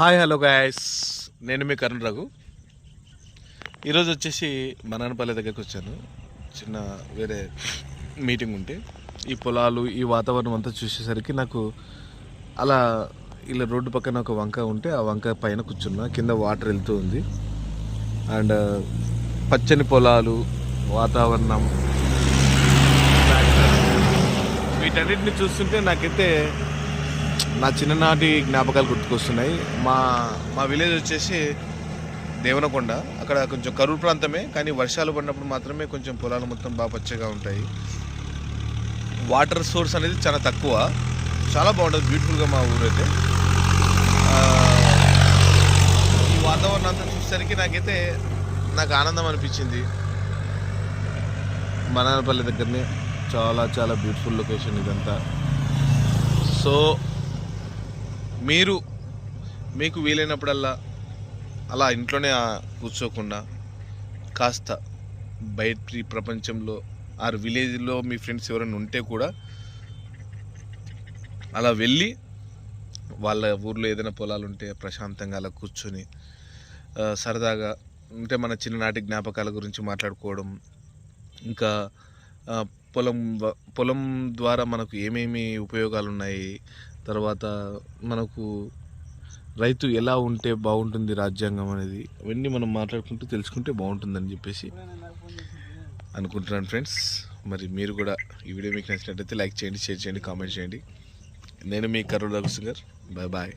Hi hello guys, నేను మీ కరుణ్ రఘు. ఈరోజు వచ్చేసి మనానపల్లి దగ్గరికి వచ్చాను. చిన్న వేరే మీటింగ్ ఉంటే ఈ పొలాలు ఈ వాతావరణం అంతా చూసేసరికి నాకు అలా ఇలా రోడ్డు పక్కన ఒక వంక ఉంటే ఆ వంక పైన కూర్చున్నా. కింద వాటర్ వెళ్తూ ఉంది అండ్ పచ్చని పొలాలు, వాతావరణం, వీటన్నిటిని చూస్తుంటే నాకైతే నా చిన్ననాటి జ్ఞాపకాలు గుర్తుకొస్తున్నాయి. మా మా విలేజ్ వచ్చేసి దేవనకొండ. అక్కడ కొంచెం కరువు ప్రాంతమే, కానీ వర్షాలు పడినప్పుడు మాత్రమే కొంచెం పొలాలు మొత్తం బాగా పచ్చగా ఉంటాయి. వాటర్ సోర్స్ అనేది చాలా తక్కువ, చాలా బాగుంటుంది, బ్యూటిఫుల్గా మా ఊరు అయితే. ఈ వాతావరణం అంతా చూసేసరికి నాకు ఆనందం అనిపించింది. మనానపల్లి దగ్గరనే చాలా చాలా బ్యూటిఫుల్ లొకేషన్ ఇదంతా. సో మీకు వీలైనప్పుడల్లా అలా ఇంట్లోనే కూర్చోకుండా కాస్త బయట ప్రపంచంలో విలేజ్లో మీ ఫ్రెండ్స్ ఎవరైనా ఉంటే కూడా అలా వెళ్ళి వాళ్ళ ఊర్లో ఏదైనా పొలాలు ఉంటే ప్రశాంతంగా అలా కూర్చొని సరదాగా ఉంటే మన చిన్ననాటి జ్ఞాపకాల గురించి మాట్లాడుకోవడం, ఇంకా పొలం ద్వారా మనకు ఏమేమి ఉపయోగాలు ఉన్నాయి, తర్వాత మనకు రైతు ఎలా ఉంటే బాగుంటుంది రాజ్యాంగం అనేది, అవన్నీ మనం మాట్లాడుకుంటూ తెలుసుకుంటే బాగుంటుందని చెప్పేసి అనుకుంటున్నాను ఫ్రెండ్స్. మరి మీరు కూడా ఈ వీడియో మీకు నచ్చినట్లయితే లైక్ చేయండి, షేర్ చేయండి, కామెంట్ చేయండి. నేను మీ Karun Raghu singer. Bye bye.